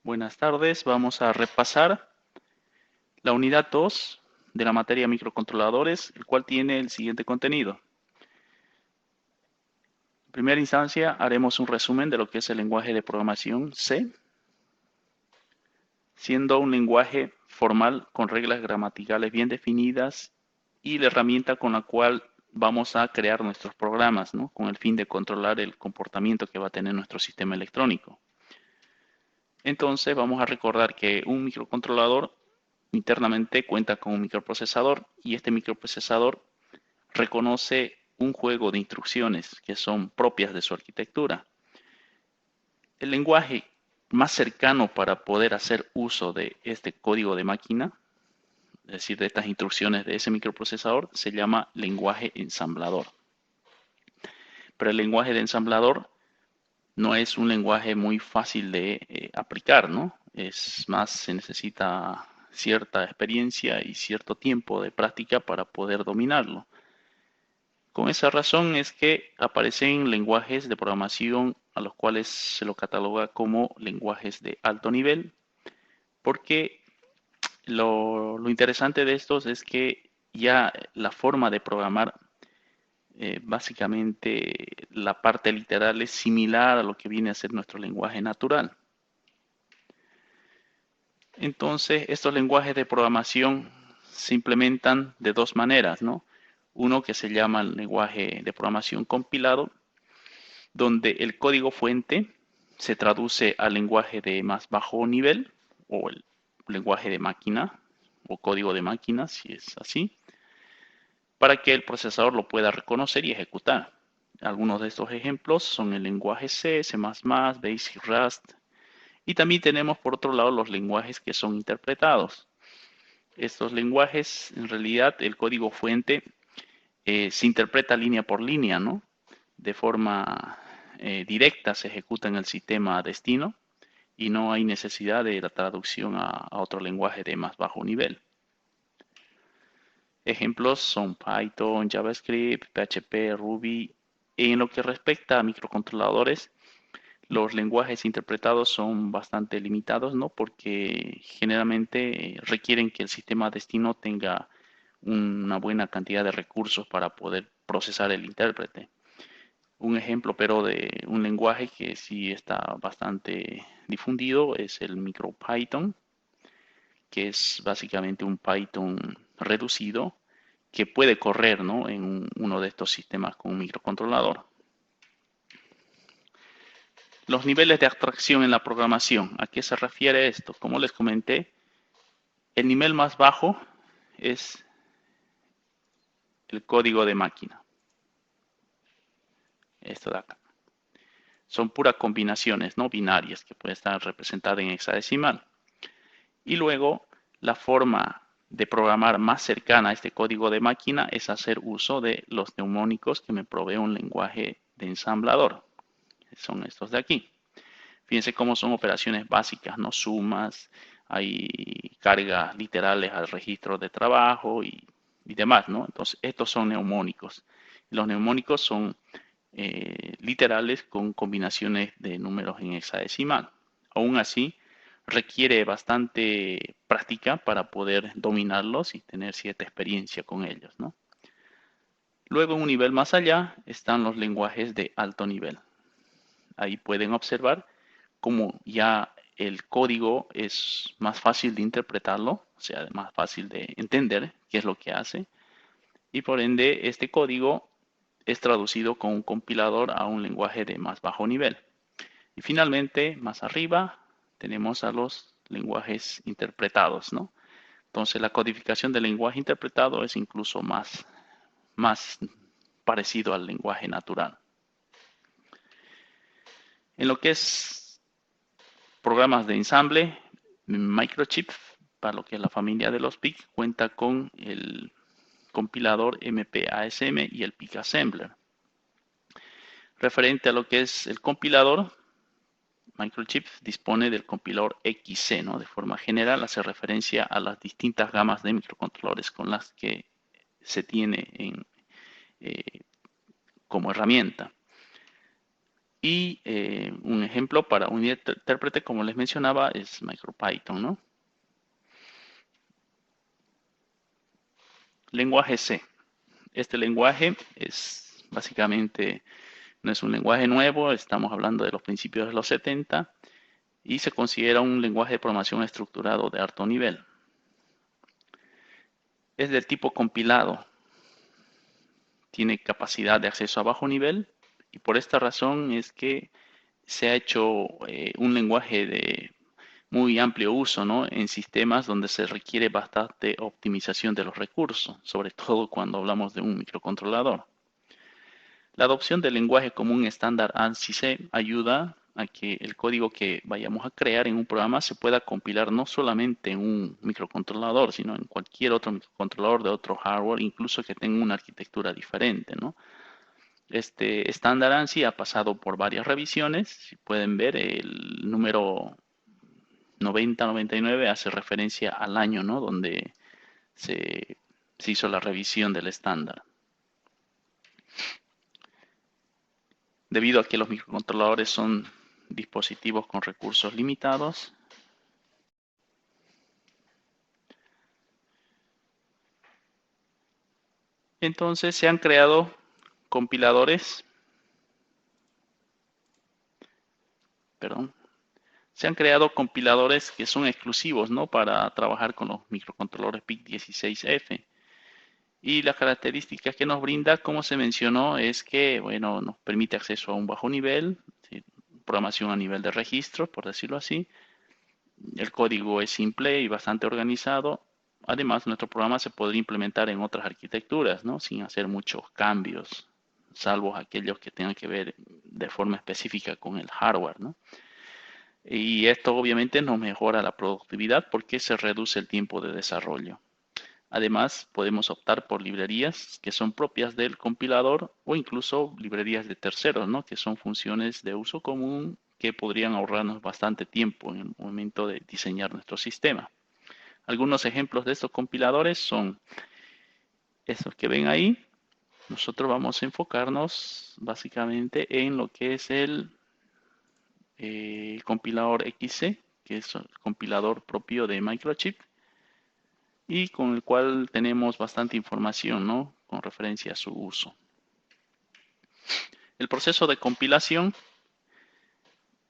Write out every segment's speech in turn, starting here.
Buenas tardes, vamos a repasar la unidad 2 de la materia microcontroladores, el cual tiene el siguiente contenido. En primera instancia, haremos un resumen de lo que es el lenguaje de programación C, siendo un lenguaje formal con reglas gramaticales bien definidas y la herramienta con la cual vamos a crear nuestros programas, ¿no? Con el fin de controlar el comportamiento que va a tener nuestro sistema electrónico. Entonces vamos a recordar que un microcontrolador internamente cuenta con un microprocesador y este microprocesador reconoce un juego de instrucciones que son propias de su arquitectura. El lenguaje más cercano para poder hacer uso de este código de máquina, es decir, de estas instrucciones de ese microprocesador, se llama lenguaje ensamblador. Pero el lenguaje de ensamblador no es un lenguaje muy fácil de aplicar, ¿no? Es más, se necesita cierta experiencia y cierto tiempo de práctica para poder dominarlo. Con esa razón es que aparecen lenguajes de programación a los cuales se lo cataloga como lenguajes de alto nivel, porque lo interesante de estos es que ya la forma de programar, básicamente la parte literal es similar a lo que viene a ser nuestro lenguaje natural. Entonces, estos lenguajes de programación se implementan de dos maneras, ¿no? Uno que se llama el lenguaje de programación compilado, donde el código fuente se traduce al lenguaje de más bajo nivel o el lenguaje de máquina o código de máquina, si es así, para que el procesador lo pueda reconocer y ejecutar. Algunos de estos ejemplos son el lenguaje C, C++, Basic, Rust, y también tenemos por otro lado los lenguajes que son interpretados. Estos lenguajes, en realidad, el código fuente se interpreta línea por línea, ¿no? De forma directa se ejecuta en el sistema destino y no hay necesidad de la traducción a otro lenguaje de más bajo nivel. Ejemplos son Python, JavaScript, PHP, Ruby. En lo que respecta a microcontroladores, los lenguajes interpretados son bastante limitados, ¿no? Porque generalmente requieren que el sistema destino tenga una buena cantidad de recursos para poder procesar el intérprete. Un ejemplo, pero de un lenguaje que sí está bastante difundido es el MicroPython, que es básicamente un Python reducido que puede correr, ¿no? en uno de estos sistemas con un microcontrolador. Los niveles de abstracción en la programación. ¿A qué se refiere esto? Como les comenté, el nivel más bajo es el código de máquina. Esto de acá. Son puras combinaciones no binarias que pueden estar representadas en hexadecimal. Y luego la forma de programar más cercana a este código de máquina es hacer uso de los neumónicos que me provee un lenguaje de ensamblador. Son estos de aquí. Fíjense cómo son operaciones básicas, ¿no? Sumas, hay cargas literales al registro de trabajo y demás, ¿no? Entonces, estos son neumónicos. Los neumónicos son literales con combinaciones de números en hexadecimal. Aún así, requiere bastante práctica para poder dominarlos y tener cierta experiencia con ellos, ¿no? Luego, en un nivel más allá, están los lenguajes de alto nivel. Ahí pueden observar cómo ya el código es más fácil de interpretarlo, o sea, más fácil de entender qué es lo que hace, y por ende este código es traducido con un compilador a un lenguaje de más bajo nivel. Y finalmente, más arriba, tenemos a los lenguajes interpretados, ¿no? Entonces, la codificación del lenguaje interpretado es incluso más parecido al lenguaje natural. En lo que es programas de ensamble, Microchip, para lo que es la familia de los PIC, cuenta con el compilador MPASM y el PIC Assembler. Referente a lo que es el compilador, Microchip dispone del compilador XC, ¿no? De forma general hace referencia a las distintas gamas de microcontroladores con las que se tiene como herramienta. Y un ejemplo para un intérprete, como les mencionaba, es MicroPython, ¿no? Lenguaje C. Este lenguaje es básicamente, no es un lenguaje nuevo, estamos hablando de los principios de los 70 y se considera un lenguaje de programación estructurado de alto nivel. Es del tipo compilado, tiene capacidad de acceso a bajo nivel y por esta razón es que se ha hecho un lenguaje de muy amplio uso, ¿no? En sistemas donde se requiere bastante optimización de los recursos, sobre todo cuando hablamos de un microcontrolador. La adopción del lenguaje como un estándar ANSI-C ayuda a que el código que vayamos a crear en un programa se pueda compilar no solamente en un microcontrolador, sino en cualquier otro microcontrolador de otro hardware, incluso que tenga una arquitectura diferente, ¿no? Este estándar ANSI ha pasado por varias revisiones. Si pueden ver, el número 9099 hace referencia al año, ¿no? Donde se hizo la revisión del estándar. Debido a que los microcontroladores son dispositivos con recursos limitados, entonces se han creado compiladores, se han creado compiladores que son exclusivos, ¿no? Para trabajar con los microcontroladores PIC16F. Y las características que nos brinda, como se mencionó, es que, bueno, nos permite acceso a un bajo nivel, ¿sí? Programación a nivel de registro, por decirlo así. El código es simple y bastante organizado. Además, nuestro programa se podría implementar en otras arquitecturas, ¿no? Sin hacer muchos cambios, salvo aquellos que tengan que ver de forma específica con el hardware, ¿no? Y esto obviamente nos mejora la productividad porque se reduce el tiempo de desarrollo. Además, podemos optar por librerías que son propias del compilador o incluso librerías de terceros, ¿no? Que son funciones de uso común que podrían ahorrarnos bastante tiempo en el momento de diseñar nuestro sistema. Algunos ejemplos de estos compiladores son estos que ven ahí. Nosotros vamos a enfocarnos básicamente en lo que es el compilador XC, que es el compilador propio de Microchip y con el cual tenemos bastante información, ¿no? Con referencia a su uso. El proceso de compilación,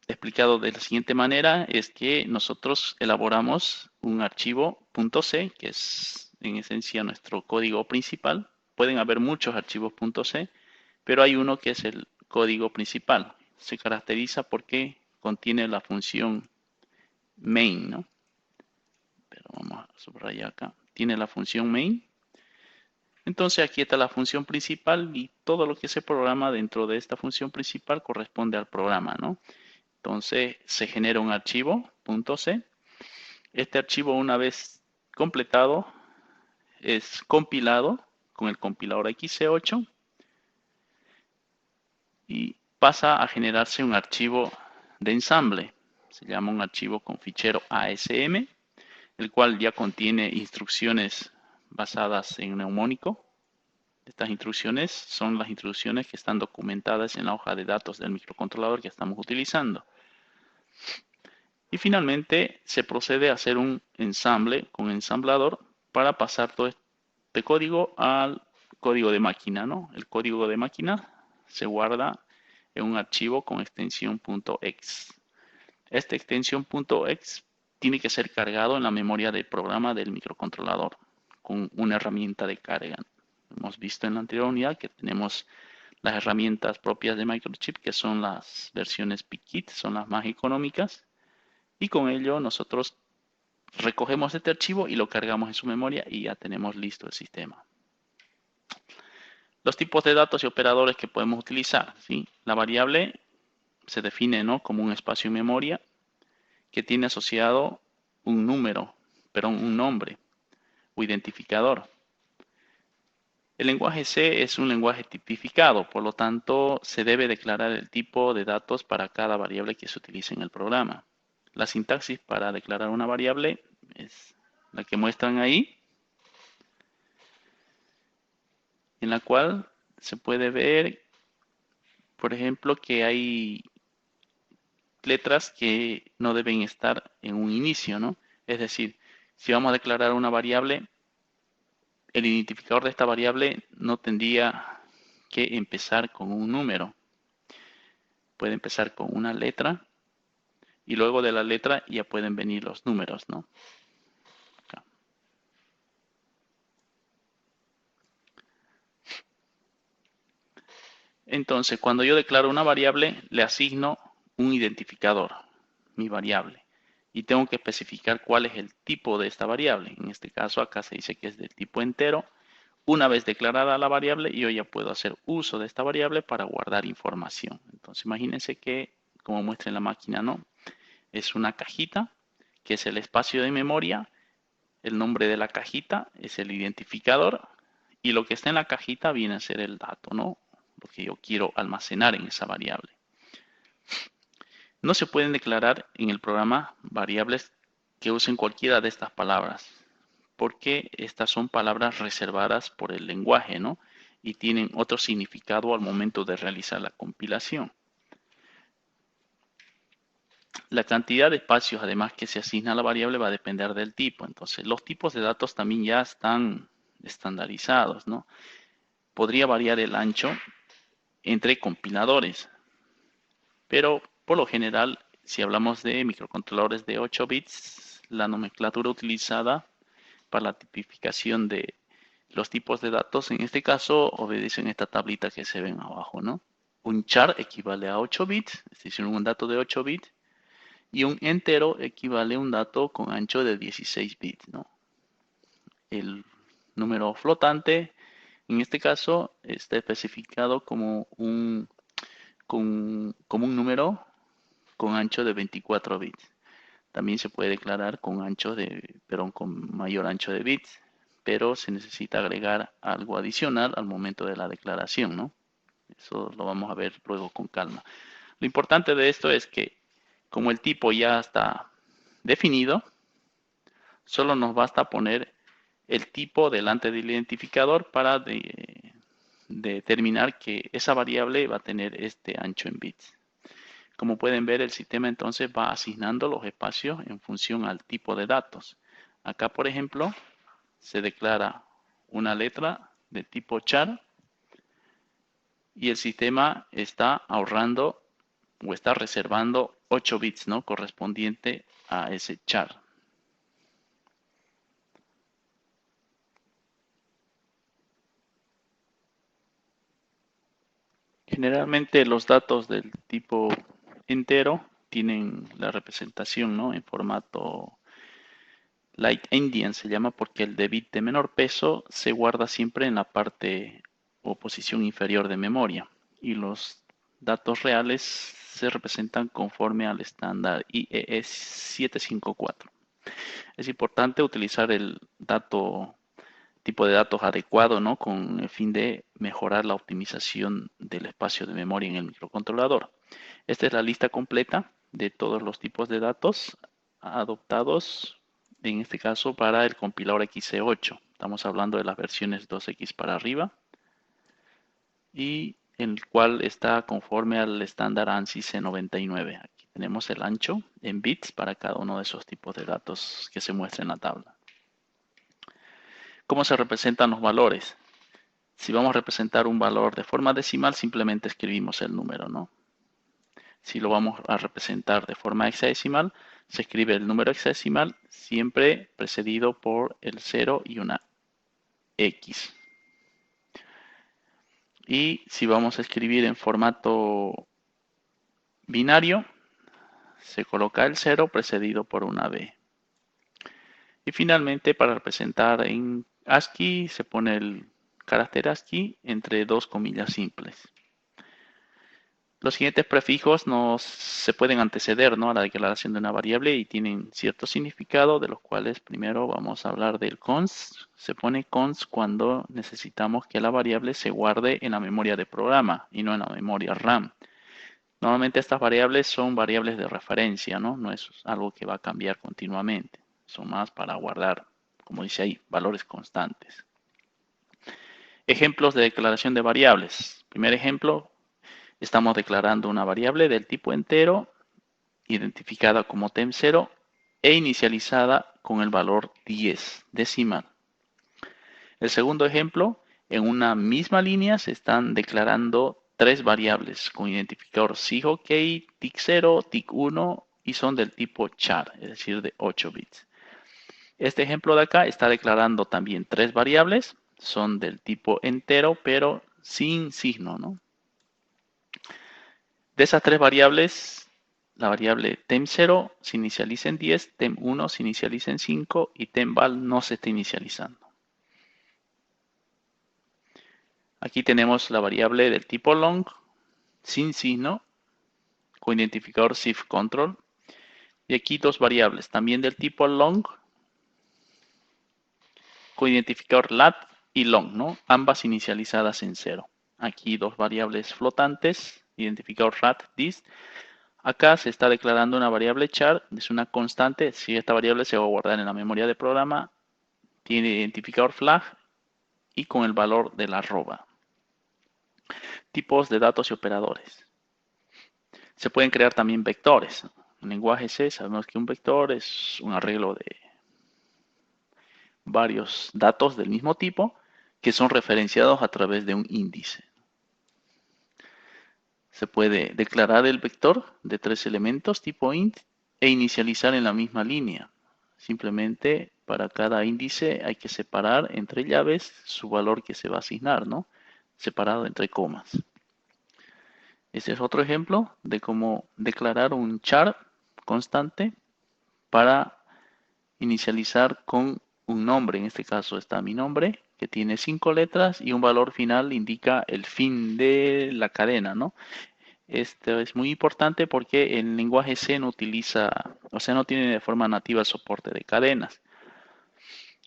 explicado de la siguiente manera, es que nosotros elaboramos un archivo .c, que es en esencia nuestro código principal. Pueden haber muchos archivos .c, pero hay uno que es el código principal. Se caracteriza porque contiene la función main, ¿no? Pero vamos a subrayar acá. Tiene la función main. Entonces aquí está la función principal y todo lo que se programa dentro de esta función principal corresponde al programa, ¿no? Entonces se genera un archivo .c. Este archivo, una vez completado, es compilado con el compilador XC8 y pasa a generarse un archivo de ensamble. Se llama un archivo con fichero ASM, el cual ya contiene instrucciones basadas en neumónico. Estas instrucciones son las instrucciones que están documentadas en la hoja de datos del microcontrolador que estamos utilizando. Y finalmente se procede a hacer un ensamble con ensamblador para pasar todo este código al código de máquina, ¿no? El código de máquina se guarda en un archivo con extensión .exe. Esta extensión .exe tiene que ser cargado en la memoria del programa del microcontrolador con una herramienta de carga. Hemos visto en la anterior unidad que tenemos las herramientas propias de Microchip, que son las versiones PIC-Kit, son las más económicas, y con ello nosotros recogemos este archivo y lo cargamos en su memoria y ya tenemos listo el sistema. Los tipos de datos y operadores que podemos utilizar, ¿sí? La variable se define, ¿no? Como un espacio en memoria que tiene asociado un número, un nombre o identificador. El lenguaje C es un lenguaje tipificado, por lo tanto se debe declarar el tipo de datos para cada variable que se utilice en el programa. La sintaxis para declarar una variable es la que muestran ahí, en la cual se puede ver Por ejemplo, que hay letras que no deben estar en un inicio, ¿no? Es decir, si vamos a declarar una variable, el identificador de esta variable no tendría que empezar con un número. Puede empezar con una letra y luego de la letra ya pueden venir los números, ¿no? Acá. Entonces, cuando yo declaro una variable, le asigno un identificador, mi variable. Y tengo que especificar cuál es el tipo de esta variable. En este caso, acá se dice que es del tipo entero. Una vez declarada la variable, yo ya puedo hacer uso de esta variable para guardar información. Entonces, imagínense que, como muestra en la máquina, ¿no? Es una cajita, que es el espacio de memoria. El nombre de la cajita es el identificador. Y lo que está en la cajita viene a ser el dato, ¿no? Lo que yo quiero almacenar en esa variable. No se pueden declarar en el programa variables que usen cualquiera de estas palabras, porque estas son palabras reservadas por el lenguaje, ¿no? Y tienen otro significado al momento de realizar la compilación. La cantidad de espacios, además, que se asigna a la variable va a depender del tipo. Entonces, los tipos de datos también ya están estandarizados, ¿no? Podría variar el ancho entre compiladores, pero por lo general, si hablamos de microcontroladores de 8 bits, la nomenclatura utilizada para la tipificación de los tipos de datos, en este caso, obedecen esta tablita que se ven abajo, ¿no? Un char equivale a 8 bits, es decir, un dato de 8 bits, y un entero equivale a un dato con ancho de 16 bits, ¿no? El número flotante, en este caso, está especificado como como un número con ancho de 24 bits. También se puede declarar con perdón, con mayor ancho de bits, pero se necesita agregar algo adicional al momento de la declaración, ¿no? Eso lo vamos a ver luego con calma. Lo importante de esto es que como el tipo ya está definido, solo nos basta poner el tipo delante del identificador para determinar que esa variable va a tener este ancho en bits. Como pueden ver, el sistema entonces va asignando los espacios en función al tipo de datos. Acá, por ejemplo, se declara una letra de tipo char y el sistema está ahorrando o está reservando 8 bits, ¿no? Correspondiente a ese char. Generalmente los datos del tipo entero tienen la representación, ¿no? En formato light endian se llama porque el de bit de menor peso se guarda siempre en la parte o posición inferior de memoria y los datos reales se representan conforme al estándar IEEE 754. Es importante utilizar el tipo de datos adecuado, ¿no? Con el fin de mejorar la optimización del espacio de memoria en el microcontrolador. Esta es la lista completa de todos los tipos de datos adoptados, en este caso para el compilador XC8. Estamos hablando de las versiones 2X para arriba y el cual está conforme al estándar ANSI C99. Aquí tenemos el ancho en bits para cada uno de esos tipos de datos que se muestra en la tabla. ¿Cómo se representan los valores? Si vamos a representar un valor de forma decimal, simplemente escribimos el número, ¿no? Si lo vamos a representar de forma hexadecimal, se escribe el número hexadecimal siempre precedido por el 0 y una X. Y si vamos a escribir en formato binario, se coloca el 0 precedido por una B. Y finalmente, para representar en ASCII, se pone el carácter ASCII entre dos comillas simples. Los siguientes prefijos se pueden anteceder, ¿no? A la declaración de una variable y tienen cierto significado, de los cuales primero vamos a hablar del const. Se pone const cuando necesitamos que la variable se guarde en la memoria de programa y no en la memoria RAM. Normalmente estas variables son variables de referencia, ¿no? No es algo que va a cambiar continuamente. Son más para guardar, como dice ahí, valores constantes. Ejemplos de declaración de variables. Primer ejemplo, Estamos declarando una variable del tipo entero, identificada como temp0 e inicializada con el valor 10 decimal. El segundo ejemplo, en una misma línea se están declarando tres variables con identificador sigok, tick0, tick1 y son del tipo char, es decir, de 8 bits. Este ejemplo de acá está declarando también tres variables, son del tipo entero, pero sin signo, ¿no? De esas tres variables, la variable temp0 se inicializa en 10, temp1 se inicializa en 5 y tempval no se está inicializando. Aquí tenemos la variable del tipo long, sin signo, con identificador shift control. Y aquí dos variables, también del tipo long, con identificador lat y long, ¿no? Ambas inicializadas en 0. Aquí dos variables flotantes, identificador rat, dist. Acá se está declarando una variable char, es una constante. Si esta variable se va a guardar en la memoria del programa, tiene identificador flag y con el valor de la arroba. Tipos de datos y operadores. Se pueden crear también vectores. En lenguaje C sabemos que un vector es un arreglo de varios datos del mismo tipo que son referenciados a través de un índice. Se puede declarar el vector de tres elementos tipo int e inicializar en la misma línea. Simplemente para cada índice hay que separar entre llaves su valor que se va a asignar, ¿no? Separado entre comas. Este es otro ejemplo de cómo declarar un char constante para inicializar con un nombre. En este caso está mi nombre, que tiene 5 letras y un valor final indica el fin de la cadena, ¿no? Esto es muy importante porque el lenguaje C no utiliza, o sea, no tiene de forma nativa el soporte de cadenas,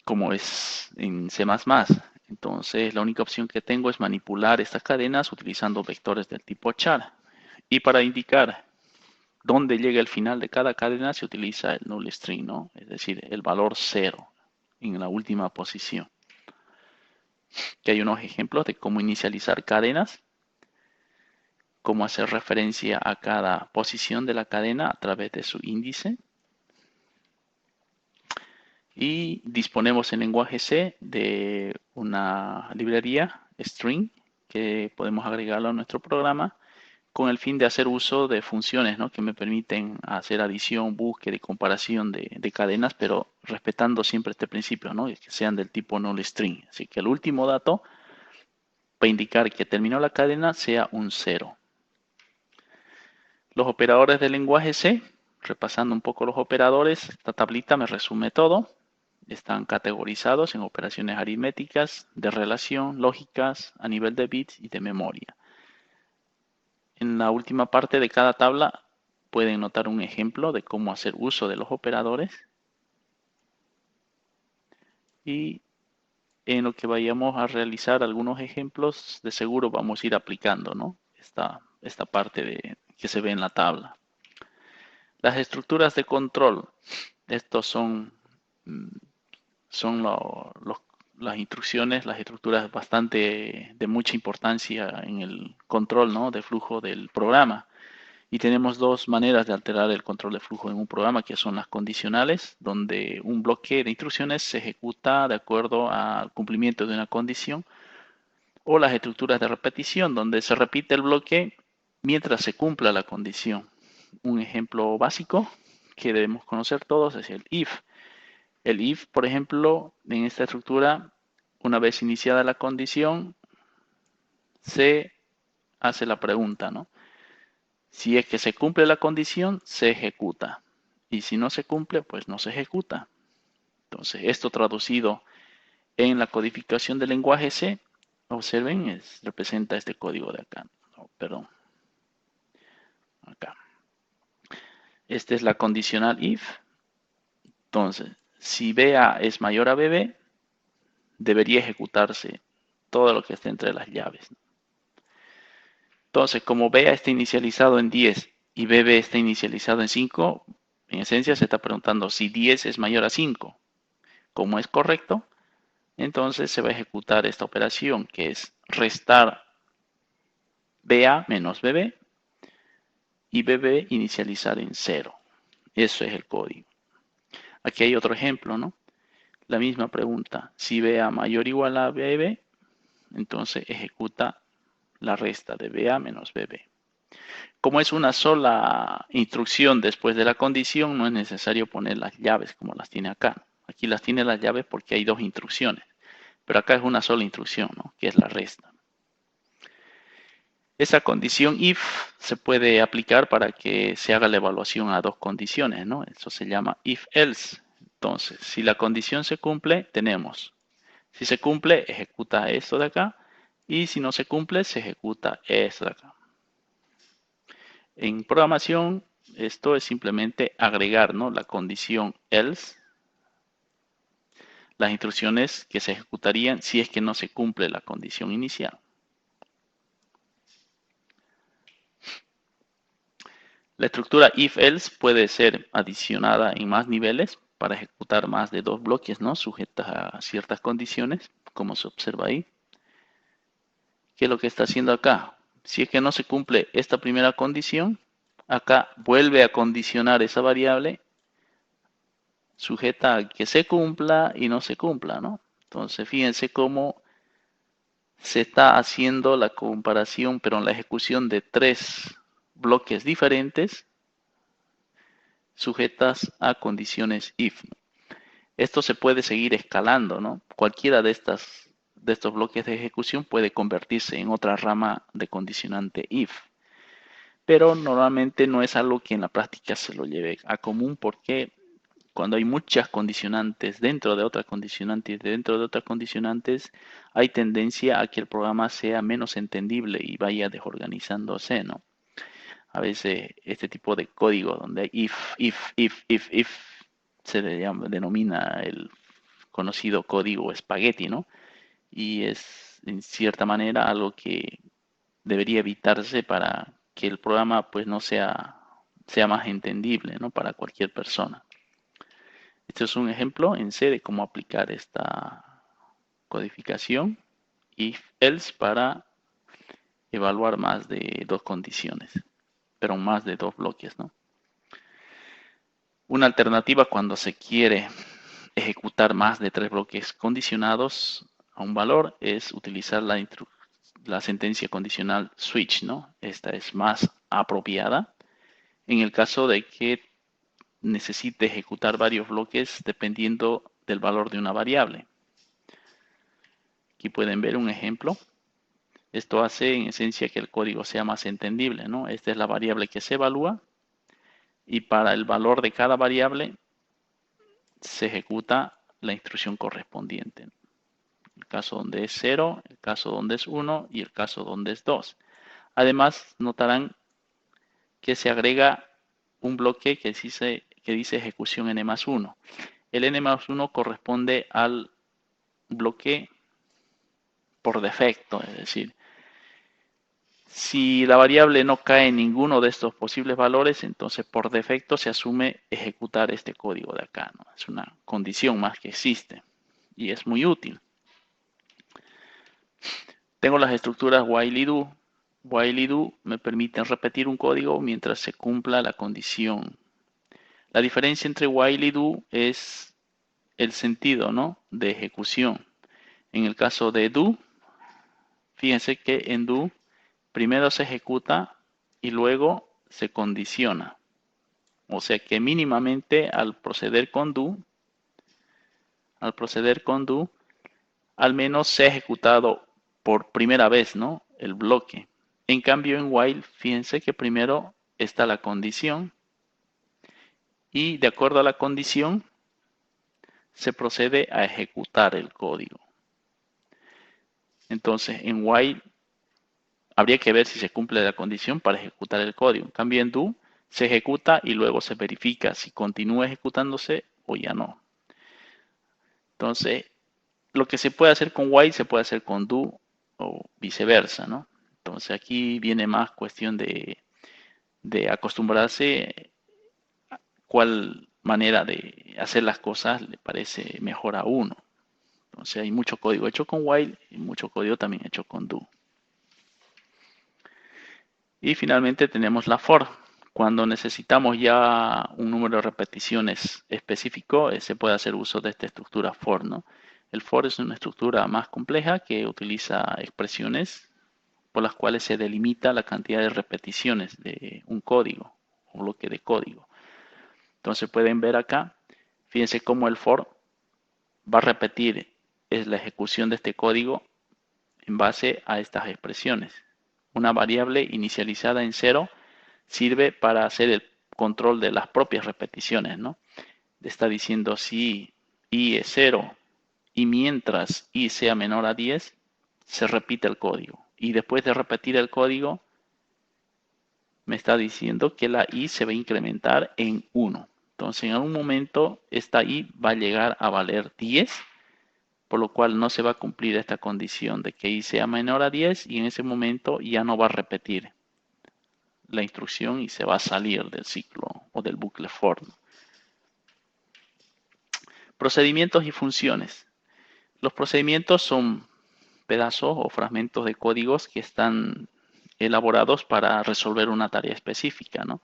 como es en C++. Entonces, la única opción que tengo es manipular estas cadenas utilizando vectores del tipo char. Y para indicar dónde llega el final de cada cadena se utiliza el null string, ¿no? Es decir, el valor 0 en la última posición. Que hay unos ejemplos de cómo inicializar cadenas, cómo hacer referencia a cada posición de la cadena a través de su índice. Y disponemos en lenguaje C de una librería string que podemos agregarlo a nuestro programa con el fin de hacer uso de funciones, ¿no? Que me permiten hacer adición, búsqueda y comparación de cadenas, pero respetando siempre este principio, ¿no? Que sean del tipo null string. Así que el último dato para indicar que terminó la cadena sea un 0. Los operadores del lenguaje C, repasando un poco los operadores, esta tablita me resume todo. Están categorizados en operaciones aritméticas, de relación, lógicas, a nivel de bits y de memoria. En la última parte de cada tabla pueden notar un ejemplo de cómo hacer uso de los operadores. Y en lo que vayamos a realizar algunos ejemplos, de seguro vamos a ir aplicando, ¿no? Esta parte que se ve en la tabla. Las estructuras de control. Estos son las instrucciones, las estructuras bastante de mucha importancia en el control, ¿no? De flujo del programa. Y tenemos dos maneras de alterar el control de flujo en un programa, que son las condicionales, donde un bloque de instrucciones se ejecuta de acuerdo al cumplimiento de una condición, o las estructuras de repetición, donde se repite el bloque mientras se cumpla la condición. Un ejemplo básico que debemos conocer todos es el if. El if, por ejemplo, en esta estructura, una vez iniciada la condición, se hace la pregunta, ¿no? Si es que se cumple la condición, se ejecuta. Y si no se cumple, pues no se ejecuta. Entonces, esto traducido en la codificación del lenguaje C, observen, representa este código de acá. No, perdón. Acá. Esta es la condicional if. Entonces, si BA es mayor a BB, debería ejecutarse todo lo que esté entre las llaves. Entonces, como BA está inicializado en 10 y BB está inicializado en 5, en esencia se está preguntando si 10 es mayor a 5. Como es correcto, entonces se va a ejecutar esta operación que es restar BA menos BB y BB inicializar en 0. Eso es el código. Aquí hay otro ejemplo, ¿no? La misma pregunta. Si BA mayor o igual a BB, entonces ejecuta la resta de BA menos BB. Como es una sola instrucción después de la condición, no es necesario poner las llaves como las tiene acá. Aquí las tiene las llaves porque hay dos instrucciones, pero acá es una sola instrucción, ¿no? Que es la resta. Esa condición if se puede aplicar para que se haga la evaluación a dos condiciones, ¿no? Eso se llama if else. Entonces, si la condición se cumple, tenemos. Si se cumple, ejecuta esto de acá. Y si no se cumple, se ejecuta esto de acá. En programación, esto es simplemente agregar, ¿no? La condición else, las instrucciones que se ejecutarían si es que no se cumple la condición inicial. La estructura if-else puede ser adicionada en más niveles para ejecutar más de dos bloques, ¿no? Sujetas a ciertas condiciones, como se observa ahí. ¿Qué es lo que está haciendo acá? Si es que no se cumple esta primera condición, acá vuelve a condicionar esa variable sujeta a que se cumpla y no se cumpla, ¿no? Entonces, fíjense cómo se está haciendo la comparación, pero en la ejecución de tres bloques diferentes sujetas a condiciones if. Esto se puede seguir escalando, ¿no? Cualquiera de estos bloques de ejecución puede convertirse en otra rama de condicionante if. Pero normalmente no es algo que en la práctica se lo lleve a común porque cuando hay muchas condicionantes dentro de otras condicionantes, hay tendencia a que el programa sea menos entendible y vaya desorganizándose, ¿no? A veces este tipo de código donde hay if, se denomina el conocido código espagueti, ¿no? Y es en cierta manera algo que debería evitarse para que el programa pues no sea más entendible, ¿no? Para cualquier persona. Este es un ejemplo en C de cómo aplicar esta codificación if else para evaluar más de dos condiciones, pero más de dos bloques, ¿no? Una alternativa cuando se quiere ejecutar más de tres bloques condicionados a un valor es utilizar la sentencia condicional switch, ¿no? Esta es más apropiada en el caso de que necesite ejecutar varios bloques dependiendo del valor de una variable. Aquí pueden ver un ejemplo. Esto hace en esencia que el código sea más entendible, ¿no? Esta es la variable que se evalúa y para el valor de cada variable se ejecuta la instrucción correspondiente. El caso donde es 0, el caso donde es 1 y el caso donde es 2. Además, notarán que se agrega un bloque que dice ejecución n+1. El n+1 corresponde al bloque por defecto, es decir, si la variable no cae en ninguno de estos posibles valores, entonces por defecto se asume ejecutar este código de acá, ¿no? Es una condición más que existe y es muy útil. Tengo las estructuras while y do. While y do me permiten repetir un código mientras se cumpla la condición. La diferencia entre while y do es el sentido, ¿no? De ejecución. En el caso de do, fíjense que en do primero se ejecuta y luego se condiciona. O sea que mínimamente al proceder con do, al menos se ha ejecutado por primera vez, ¿no? El bloque. En cambio en while, fíjense que primero está la condición y de acuerdo a la condición se procede a ejecutar el código. Entonces en while habría que ver si se cumple la condición para ejecutar el código. En cambio en do se ejecuta y luego se verifica si continúa ejecutándose o ya no. Entonces, lo que se puede hacer con while se puede hacer con do o viceversa, ¿no? Entonces aquí viene más cuestión de acostumbrarse a cuál manera de hacer las cosas le parece mejor a uno. Entonces hay mucho código hecho con while y mucho código también hecho con do. Y finalmente tenemos la for. Cuando necesitamos ya un número de repeticiones específico, se puede hacer uso de esta estructura for, ¿no? El for es una estructura más compleja que utiliza expresiones por las cuales se delimita la cantidad de repeticiones de un código o bloque de código. Entonces pueden ver acá, fíjense cómo el for va a repetir la ejecución de este código en base a estas expresiones. Una variable inicializada en 0 sirve para hacer el control de las propias repeticiones, ¿no? Está diciendo si i es 0 y mientras i sea menor a 10, se repite el código. Y después de repetir el código, me está diciendo que la i se va a incrementar en 1. Entonces, en algún momento, esta i va a llegar a valer 10, por lo cual no se va a cumplir esta condición de que i sea menor a 10 y en ese momento ya no va a repetir la instrucción y se va a salir del ciclo o del bucle for. Procedimientos y funciones. Los procedimientos son pedazos o fragmentos de códigos que están elaborados para resolver una tarea específica, ¿no?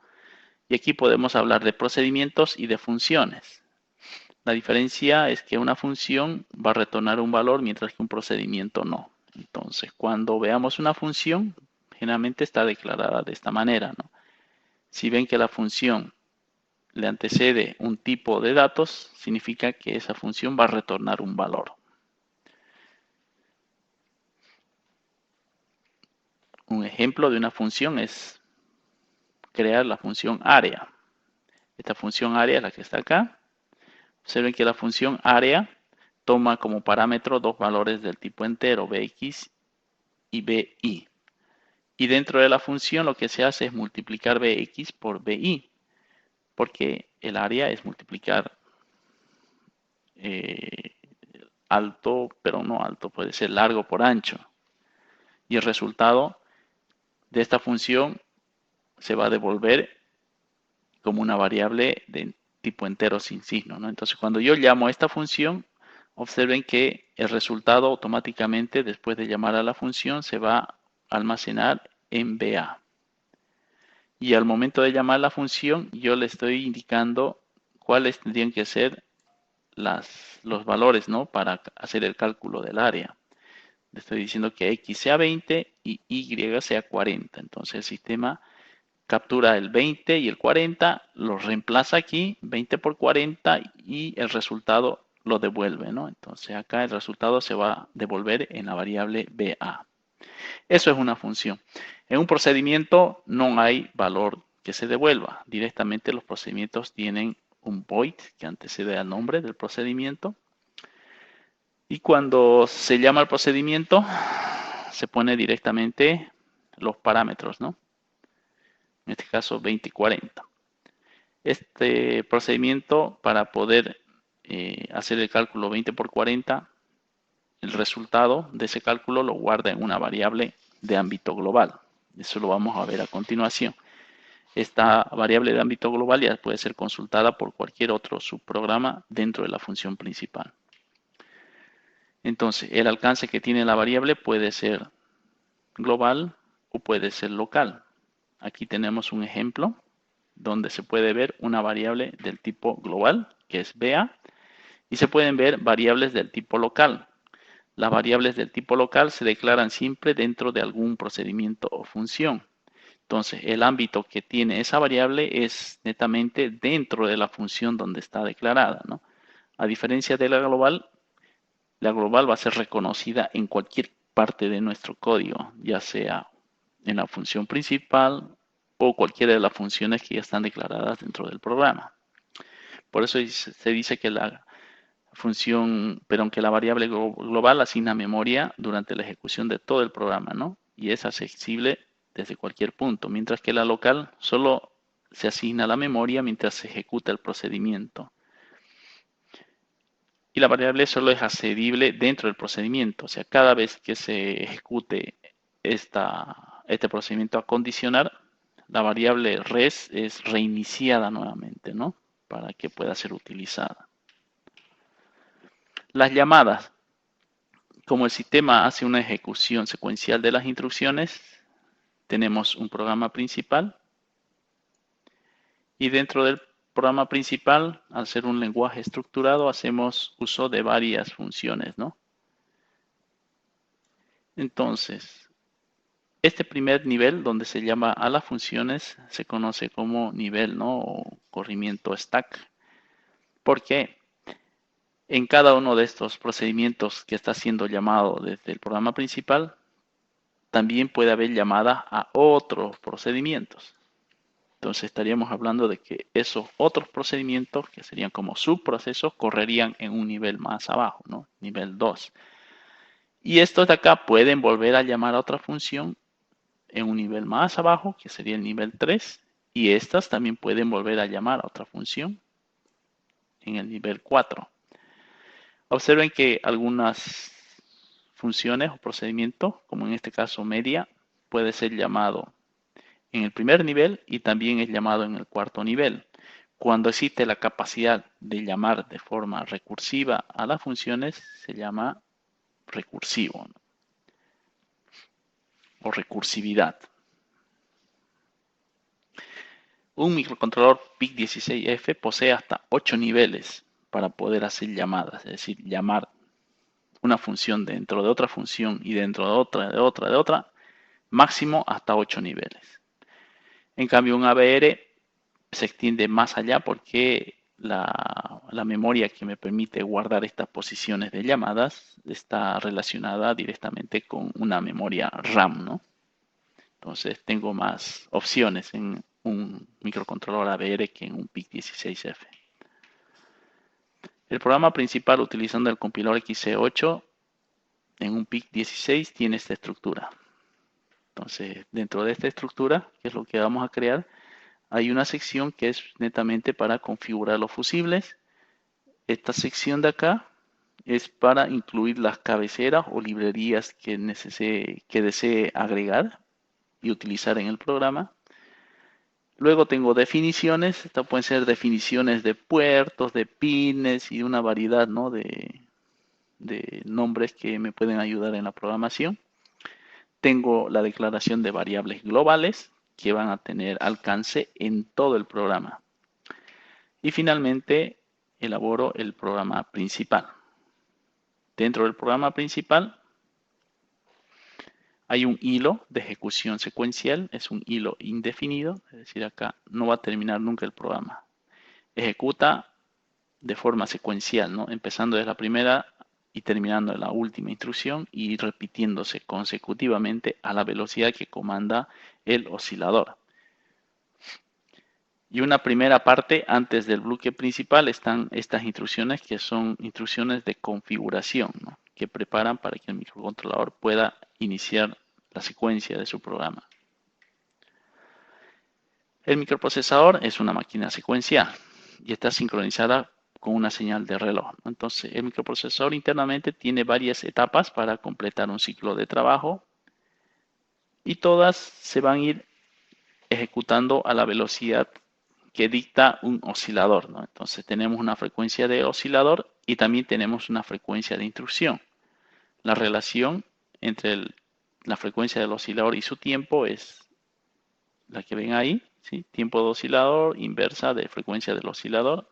Y aquí podemos hablar de procedimientos y de funciones. La diferencia es que una función va a retornar un valor mientras que un procedimiento no. Entonces, cuando veamos una función, generalmente está declarada de esta manera, ¿no? Si ven que la función le antecede un tipo de datos, significa que esa función va a retornar un valor. Un ejemplo de una función es crear la función área. Esta función área es la que está acá. Observen que la función área toma como parámetro dos valores del tipo entero, bx y bi. Y dentro de la función lo que se hace es multiplicar bx por bi, porque el área es multiplicar alto, pero no alto, puede ser largo por ancho. Y el resultado de esta función se va a devolver como una variable de tipo entero sin signo, ¿no? Entonces, cuando yo llamo a esta función, observen que el resultado automáticamente, después de llamar a la función, se va a almacenar en BA. Y al momento de llamar la función, yo le estoy indicando cuáles tendrían que ser los valores, ¿no? Para hacer el cálculo del área. Le estoy diciendo que X sea 20 y Y sea 40. Entonces el sistema captura el 20 y el 40, los reemplaza aquí, 20 por 40 y el resultado lo devuelve, ¿no? Entonces acá el resultado se va a devolver en la variable BA. Eso es una función. En un procedimiento no hay valor que se devuelva. Directamente los procedimientos tienen un void que antecede al nombre del procedimiento. Y cuando se llama al procedimiento, se pone directamente los parámetros, ¿no? En este caso 20 y 40. Este procedimiento, para poder hacer el cálculo 20 por 40, el resultado de ese cálculo lo guarda en una variable de ámbito global. Eso lo vamos a ver a continuación. Esta variable de ámbito global ya puede ser consultada por cualquier otro subprograma dentro de la función principal. Entonces, el alcance que tiene la variable puede ser global o puede ser local. Aquí tenemos un ejemplo donde se puede ver una variable del tipo global, que es BA, y se pueden ver variables del tipo local. Las variables del tipo local se declaran siempre dentro de algún procedimiento o función. Entonces, el ámbito que tiene esa variable es netamente dentro de la función donde está declarada, ¿no? A diferencia de la global va a ser reconocida en cualquier parte de nuestro código, ya sea en la función principal o cualquiera de las funciones que ya están declaradas dentro del programa. Por eso se dice que la función, pero aunque la variable global asigna memoria durante la ejecución de todo el programa, ¿no? Y es accesible desde cualquier punto, mientras que la local solo se asigna la memoria mientras se ejecuta el procedimiento. Y la variable solo es accedible dentro del procedimiento, o sea, cada vez que se ejecute este procedimiento a condicionar, la variable res es reiniciada nuevamente, ¿no? Para que pueda ser utilizada. Las llamadas. Como el sistema hace una ejecución secuencial de las instrucciones, tenemos un programa principal y dentro del programa principal, al ser un lenguaje estructurado, hacemos uso de varias funciones, ¿no? Entonces, este primer nivel, donde se llama a las funciones, se conoce como nivel, ¿no? O corrimiento stack. ¿Por qué? En cada uno de estos procedimientos que está siendo llamado desde el programa principal, también puede haber llamada a otros procedimientos. Entonces estaríamos hablando de que esos otros procedimientos, que serían como subprocesos, correrían en un nivel más abajo, ¿no? Nivel 2. Y estos de acá pueden volver a llamar a otra función en un nivel más abajo, que sería el nivel 3. Y estas también pueden volver a llamar a otra función en el nivel 4. Observen que algunas funciones o procedimientos, como en este caso media, puede ser llamado en el primer nivel y también es llamado en el cuarto nivel. Cuando existe la capacidad de llamar de forma recursiva a las funciones, se llama recursivo, ¿no? O recursividad. Un microcontrolador PIC16F posee hasta 8 niveles para poder hacer llamadas, es decir, llamar una función dentro de otra función y dentro de otra, máximo hasta 8 niveles. En cambio, un ABR se extiende más allá porque la memoria que me permite guardar estas posiciones de llamadas está relacionada directamente con una memoria RAM, ¿no? Entonces tengo más opciones en un microcontrolador ABR que en un PIC16F. El programa principal utilizando el compilador XC8 en un PIC16 tiene esta estructura. Entonces, dentro de esta estructura, que es lo que vamos a crear, hay una sección que es netamente para configurar los fusibles. Esta sección de acá es para incluir las cabeceras o librerías que desee agregar y utilizar en el programa. Luego tengo definiciones. Estas pueden ser definiciones de puertos, de pines y una variedad, ¿no? de nombres que me pueden ayudar en la programación. Tengo la declaración de variables globales que van a tener alcance en todo el programa. Y finalmente elaboro el programa principal. Dentro del programa principal hay un hilo de ejecución secuencial, es un hilo indefinido, es decir, acá no va a terminar nunca el programa. Ejecuta de forma secuencial, ¿no? Empezando desde la primera y terminando en la última instrucción y repitiéndose consecutivamente a la velocidad que comanda el oscilador. Y una primera parte antes del bloque principal están estas instrucciones que son instrucciones de configuración, ¿no? Que preparan para que el microcontrolador pueda iniciar la secuencia de su programa. El microprocesador es una máquina secuencial y está sincronizada con una señal de reloj. Entonces, el microprocesador internamente tiene varias etapas para completar un ciclo de trabajo y todas se van a ir ejecutando a la velocidad que dicta un oscilador, ¿no? Entonces tenemos una frecuencia de oscilador y también tenemos una frecuencia de instrucción. La relación entre la frecuencia del oscilador y su tiempo es la que ven ahí, ¿sí? Tiempo de oscilador inversa de frecuencia del oscilador.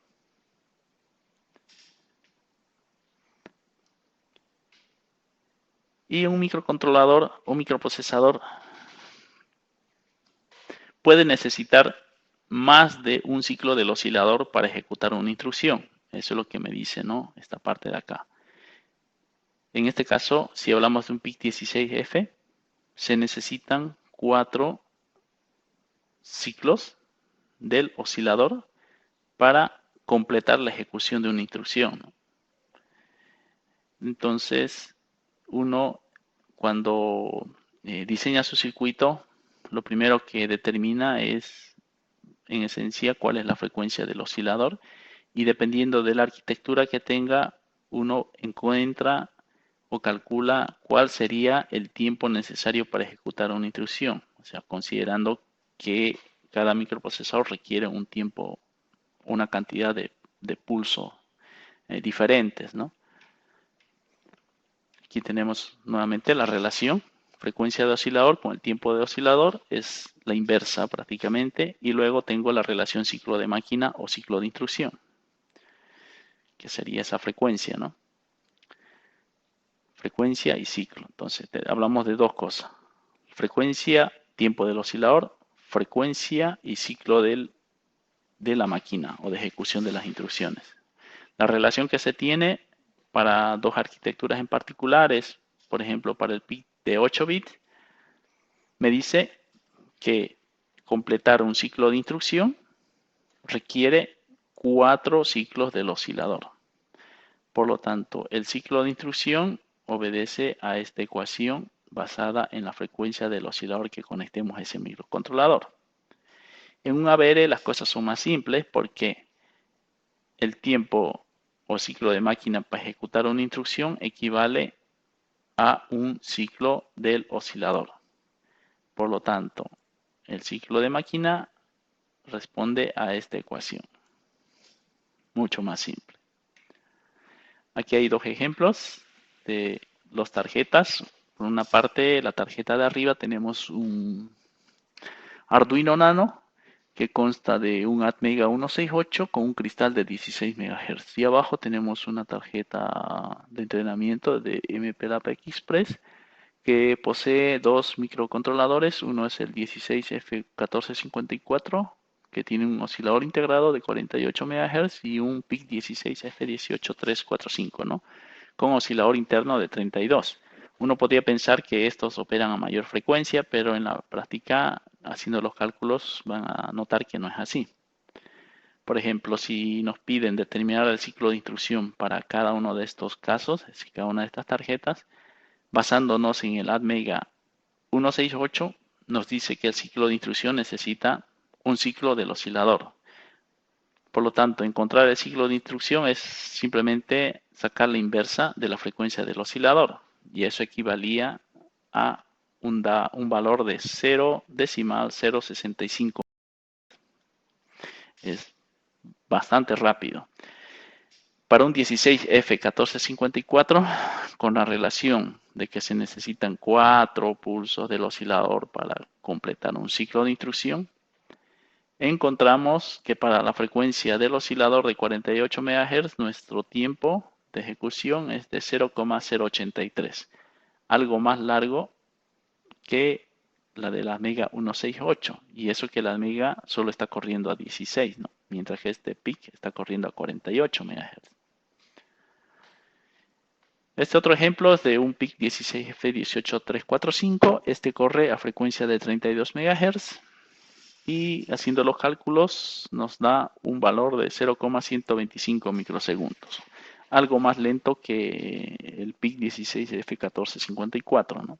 Y un microcontrolador o microprocesador puede necesitar más de un ciclo del oscilador para ejecutar una instrucción. Eso es lo que me dice, ¿no? Esta parte de acá. En este caso, si hablamos de un PIC16F, se necesitan 4 ciclos del oscilador para completar la ejecución de una instrucción, ¿no? Entonces, uno cuando diseña su circuito, lo primero que determina es, en esencia, cuál es la frecuencia del oscilador y dependiendo de la arquitectura que tenga, uno encuentra o calcula cuál sería el tiempo necesario para ejecutar una instrucción, o sea, considerando que cada microprocesador requiere un tiempo, una cantidad de pulsos diferentes, ¿no? Aquí tenemos nuevamente la relación frecuencia de oscilador con el tiempo de oscilador es la inversa prácticamente, y luego tengo la relación ciclo de máquina o ciclo de instrucción, que sería esa frecuencia, ¿no? Frecuencia y ciclo. Entonces hablamos de dos cosas: frecuencia, tiempo del oscilador, frecuencia y ciclo de la máquina o de ejecución de las instrucciones. La relación que se tiene para dos arquitecturas en particular es, por ejemplo, para el PIC de 8 bits, me dice que completar un ciclo de instrucción requiere 4 ciclos del oscilador. Por lo tanto, el ciclo de instrucción obedece a esta ecuación basada en la frecuencia del oscilador que conectemos a ese microcontrolador. En un ABR las cosas son más simples porque el tiempo o ciclo de máquina para ejecutar una instrucción equivale a un ciclo del oscilador. Por lo tanto, el ciclo de máquina responde a esta ecuación. Mucho más simple. Aquí hay dos ejemplos de las tarjetas. Por una parte, la tarjeta de arriba tenemos un Arduino Nano que consta de un Atmega 168 con un cristal de 16 MHz. Y abajo tenemos una tarjeta de entrenamiento de MPLAB Express que posee dos microcontroladores. Uno es el 16F1454, que tiene un oscilador integrado de 48 MHz, y un PIC 16F18345, ¿no? Con oscilador interno de 32. Uno podría pensar que estos operan a mayor frecuencia, pero en la práctica, haciendo los cálculos, van a notar que no es así. Por ejemplo, si nos piden determinar el ciclo de instrucción para cada uno de estos casos, es decir, cada una de estas tarjetas, basándonos en el Atmega 168, nos dice que el ciclo de instrucción necesita un ciclo del oscilador. Por lo tanto, encontrar el ciclo de instrucción es simplemente sacar la inversa de la frecuencia del oscilador, y eso equivalía a un valor de 0,065. Es bastante rápido. Para un 16F1454, con la relación de que se necesitan 4 pulsos del oscilador para completar un ciclo de instrucción, encontramos que para la frecuencia del oscilador de 48 MHz, nuestro tiempo de ejecución es de 0,083, algo más largo que la de la Atmega 168, y eso que la Atmega solo está corriendo a 16, ¿no? Mientras que este PIC está corriendo a 48 MHz. Este otro ejemplo es de un PIC 16F18345. Este corre a frecuencia de 32 MHz y haciendo los cálculos nos da un valor de 0,125 microsegundos. Algo más lento que el PIC 16F1454, ¿no?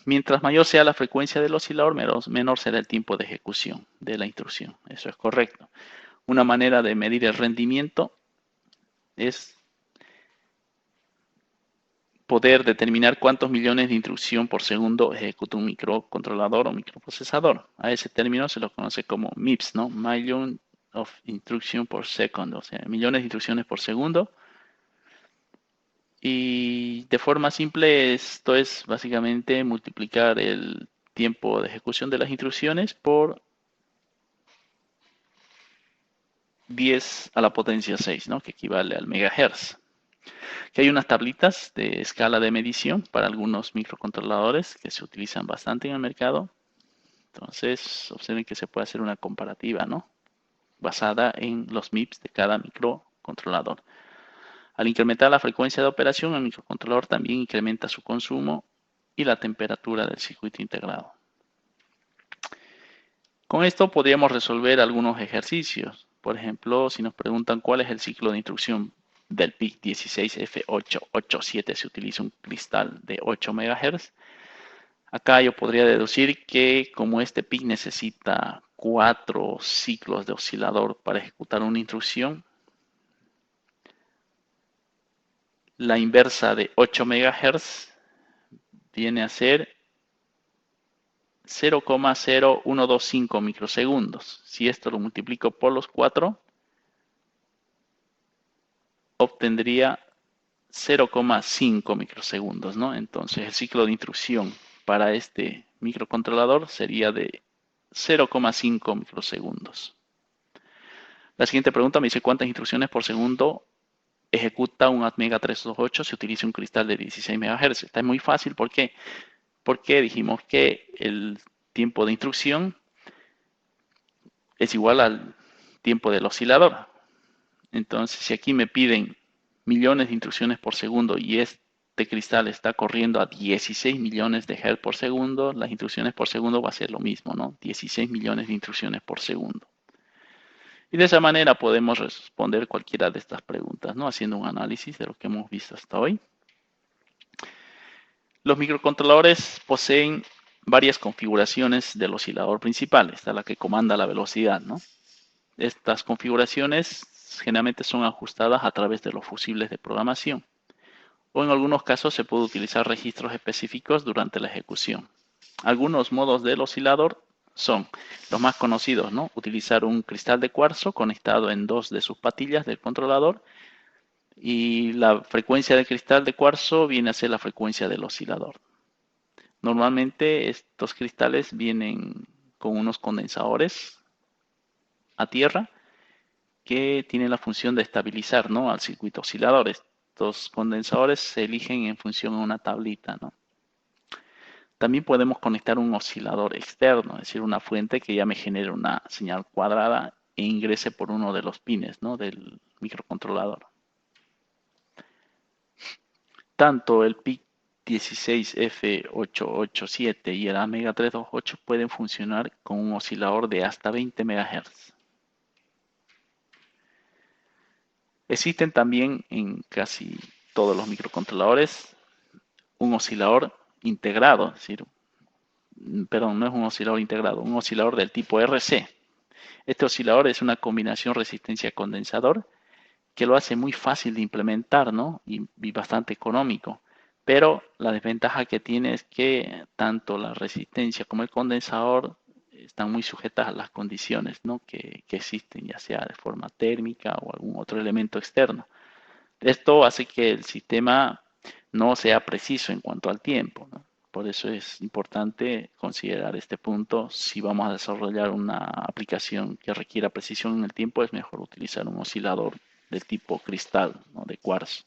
Mientras mayor sea la frecuencia del oscilador, menor será el tiempo de ejecución de la instrucción. Eso es correcto. Una manera de medir el rendimiento es poder determinar cuántos millones de instrucciones por segundo ejecuta un microcontrolador o microprocesador. A ese término se lo conoce como MIPS, ¿no? Million of Instruction per Second, o sea, millones de instrucciones por segundo. Y de forma simple, esto es básicamente multiplicar el tiempo de ejecución de las instrucciones por 10 a la potencia 6, ¿no? Que equivale al megahertz. Aquí hay unas tablitas de escala de medición para algunos microcontroladores que se utilizan bastante en el mercado. Entonces, observen que se puede hacer una comparativa, ¿no? Basada en los MIPS de cada microcontrolador. Al incrementar la frecuencia de operación, el microcontrolador también incrementa su consumo y la temperatura del circuito integrado. Con esto podríamos resolver algunos ejercicios. Por ejemplo, si nos preguntan cuál es el ciclo de instrucción del PIC 16F887, se utiliza un cristal de 8 MHz. Acá yo podría deducir que como este PIC necesita 4 ciclos de oscilador para ejecutar una instrucción, la inversa de 8 MHz viene a ser 0,0125 microsegundos. Si esto lo multiplico por los 4, obtendría 0,5 microsegundos, ¿no? Entonces el ciclo de instrucción para este microcontrolador sería de 0,5 microsegundos. La siguiente pregunta me dice cuántas instrucciones por segundo ejecuta un Atmega 328 si utiliza un cristal de 16 MHz. Está muy fácil, ¿por qué? Porque dijimos que el tiempo de instrucción es igual al tiempo del oscilador. Entonces, si aquí me piden millones de instrucciones por segundo y este cristal está corriendo a 16 millones de Hz por segundo, las instrucciones por segundo va a ser lo mismo, ¿no? 16 millones de instrucciones por segundo. Y de esa manera podemos responder cualquiera de estas preguntas, ¿no? Haciendo un análisis de lo que hemos visto hasta hoy. Los microcontroladores poseen varias configuraciones del oscilador principal. Esta es la que comanda la velocidad, ¿no? Estas configuraciones generalmente son ajustadas a través de los fusibles de programación. O en algunos casos se puede utilizar registros específicos durante la ejecución. Algunos modos del oscilador son los más conocidos, ¿no? Utilizar un cristal de cuarzo conectado en dos de sus patillas del controlador y la frecuencia del cristal de cuarzo viene a ser la frecuencia del oscilador. Normalmente estos cristales vienen con unos condensadores a tierra que tienen la función de estabilizar, ¿no?, al circuito oscilador. Estos condensadores se eligen en función a una tablita, ¿no? También podemos conectar un oscilador externo, es decir, una fuente que ya me genere una señal cuadrada e ingrese por uno de los pines, ¿no?, del microcontrolador. Tanto el PIC 16F887 y el AMEGA 328 pueden funcionar con un oscilador de hasta 20 MHz. Existen también en casi todos los microcontroladores un oscilador integrado, es decir, perdón, no es un oscilador integrado, un oscilador del tipo RC. Este oscilador es una combinación resistencia-condensador que lo hace muy fácil de implementar, ¿no? Y bastante económico. Pero la desventaja que tiene es que tanto la resistencia como el condensador están muy sujetas a las condiciones, ¿no?, que existen, ya sea de forma térmica o algún otro elemento externo. Esto hace que el sistema no sea preciso en cuanto al tiempo, ¿no? Por eso es importante considerar este punto. Si vamos a desarrollar una aplicación que requiera precisión en el tiempo, es mejor utilizar un oscilador del tipo cristal, ¿no?, de cuarzo.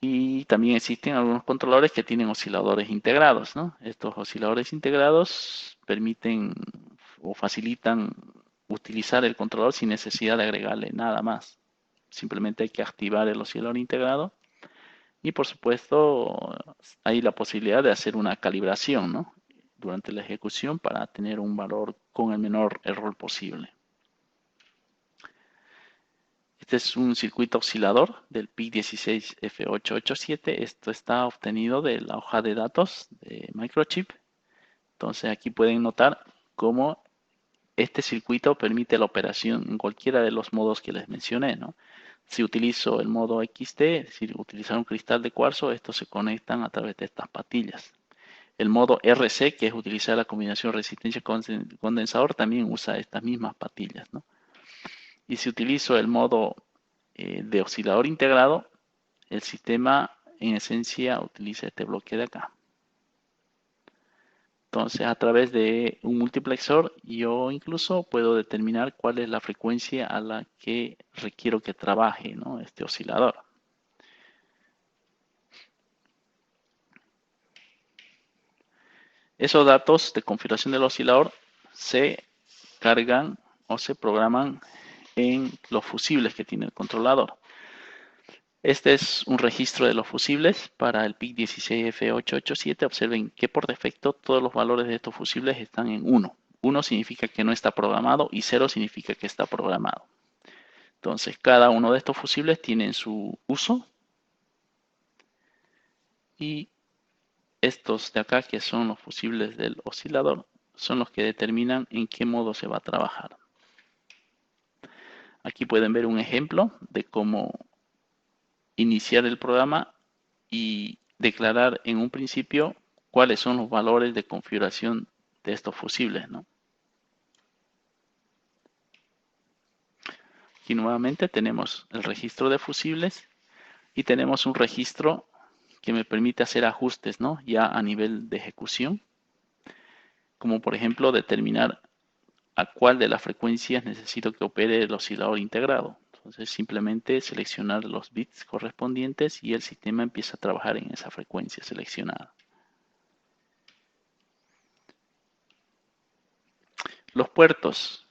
Y también existen algunos controladores que tienen osciladores integrados, ¿no? Estos osciladores integrados permiten o facilitan utilizar el controlador sin necesidad de agregarle nada más. Simplemente hay que activar el oscilador integrado y, por supuesto, hay la posibilidad de hacer una calibración, ¿no?, durante la ejecución para tener un valor con el menor error posible. Este es un circuito oscilador del PIC16F887. Esto está obtenido de la hoja de datos de Microchip. Entonces aquí pueden notar cómo este circuito permite la operación en cualquiera de los modos que les mencioné, ¿no? Si utilizo el modo XT, es decir, utilizar un cristal de cuarzo, estos se conectan a través de estas patillas. El modo RC, que es utilizar la combinación resistencia-condensador, también usa estas mismas patillas, ¿no? Y si utilizo el modo de oscilador integrado, el sistema en esencia utiliza este bloque de acá. Entonces, a través de un multiplexor, yo incluso puedo determinar cuál es la frecuencia a la que requiero que trabaje, ¿no?, este oscilador. Esos datos de configuración del oscilador se cargan o se programan en los fusibles que tiene el controlador. Este es un registro de los fusibles para el PIC16F887. Observen que por defecto todos los valores de estos fusibles están en 1. 1 significa que no está programado y 0 significa que está programado. Entonces, cada uno de estos fusibles tiene su uso. Y estos de acá, que son los fusibles del oscilador, son los que determinan en qué modo se va a trabajar. Aquí pueden ver un ejemplo de cómo iniciar el programa y declarar en un principio cuáles son los valores de configuración de estos fusibles, ¿no? Aquí nuevamente tenemos el registro de fusibles Y tenemos un registro que me permite hacer ajustes, ¿no? Ya a nivel de ejecución, como por ejemplo determinar a cuál de las frecuencias necesito que opere el oscilador integrado. Entonces simplemente seleccionar los bits correspondientes y el sistema empieza a trabajar en esa frecuencia seleccionada. Los puertos.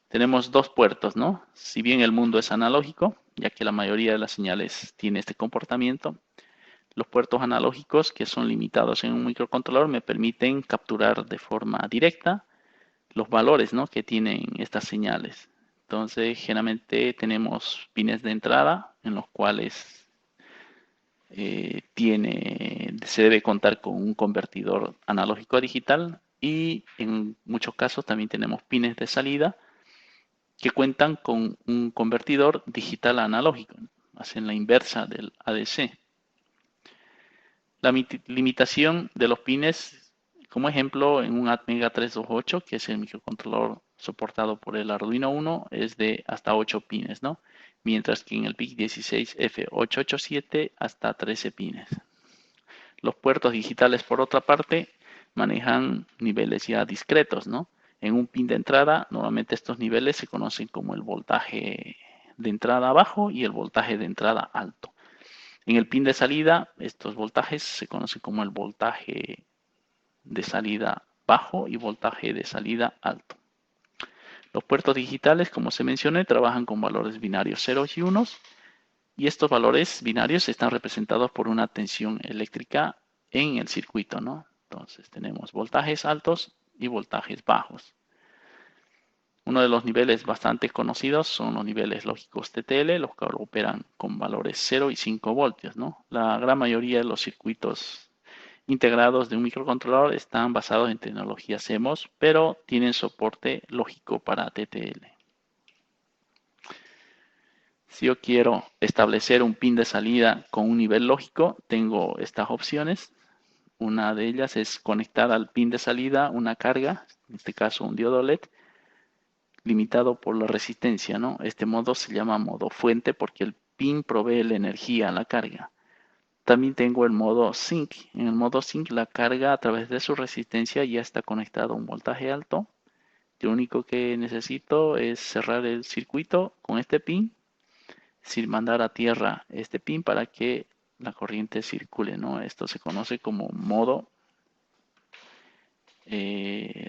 Tenemos dos puertos, ¿no? Si bien el mundo es analógico, ya que la mayoría de las señales tiene este comportamiento, los puertos analógicos, que son limitados en un microcontrolador, me permiten capturar de forma directa los valores, ¿no?, que tienen estas señales. Entonces, generalmente tenemos pines de entrada en los cuales se debe contar con un convertidor analógico a digital, y en muchos casos también tenemos pines de salida que cuentan con un convertidor digital a analógico. Hacen la inversa del ADC. La limitación de los pines, como ejemplo, en un Atmega 328, que es el microcontrolador soportado por el Arduino Uno, es de hasta 8 pines, ¿no? Mientras que en el PIC16F887 hasta 13 pines. Los puertos digitales, por otra parte, manejan niveles ya discretos, ¿no? En un pin de entrada, normalmente estos niveles se conocen como el voltaje de entrada bajo y el voltaje de entrada alto. En el pin de salida, estos voltajes se conocen como el voltaje de salida bajo y voltaje de salida alto. Los puertos digitales, como se mencionó, trabajan con valores binarios ceros y unos, y estos valores binarios están representados por una tensión eléctrica en el circuito, ¿no? Entonces tenemos voltajes altos y voltajes bajos. Uno de los niveles bastante conocidos son los niveles lógicos TTL, los que operan con valores 0 y 5 voltios, ¿no? La gran mayoría de los circuitos integrados de un microcontrolador están basados en tecnología CMOS, pero tienen soporte lógico para TTL. Si yo quiero establecer un pin de salida con un nivel lógico, tengo estas opciones. Una de ellas es conectar al pin de salida una carga, en este caso un diodo LED, limitado por la resistencia, ¿no? Este modo se llama modo fuente porque el pin provee la energía a la carga. También tengo el modo Sync. En el modo Sync, la carga a través de su resistencia ya está conectada a un voltaje alto. Lo único que necesito es cerrar el circuito con este pin, sin mandar a tierra este pin para que la corriente circule, ¿no? Esto se conoce como modo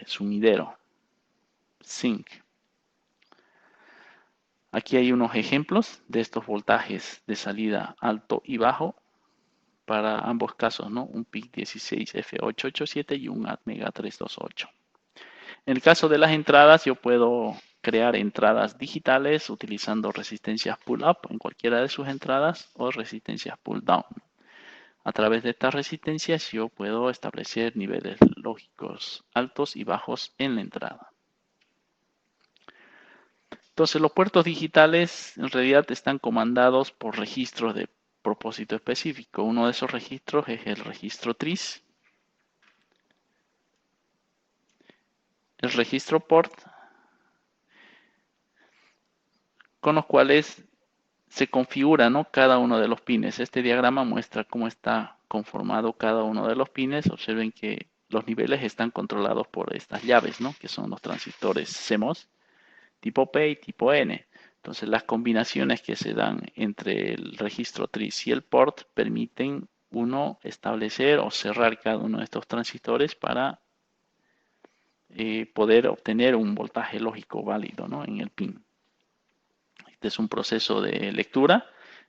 sumidero, Sync. Aquí hay unos ejemplos de estos voltajes de salida alto y bajo para ambos casos, ¿no? Un PIC16F887 y un Atmega 328. En el caso de las entradas, yo puedo crear entradas digitales utilizando resistencias pull-up en cualquiera de sus entradas o resistencias pull-down. A través de estas resistencias yo puedo establecer niveles lógicos altos y bajos en la entrada. Entonces los puertos digitales en realidad están comandados por registros de propósito específico. Uno de esos registros es el registro TRIS, el registro port, con los cuales se configura, ¿no?, cada uno de los pines. Este diagrama muestra cómo está conformado cada uno de los pines. Observen que los niveles están controlados por estas llaves, ¿no?, que son los transistores CMOS tipo P y tipo N. Entonces las combinaciones que se dan entre el registro TRIS y el port permiten uno establecer o cerrar cada uno de estos transistores para poder obtener un voltaje lógico válido, ¿no?, en el pin. Este es un proceso de lectura.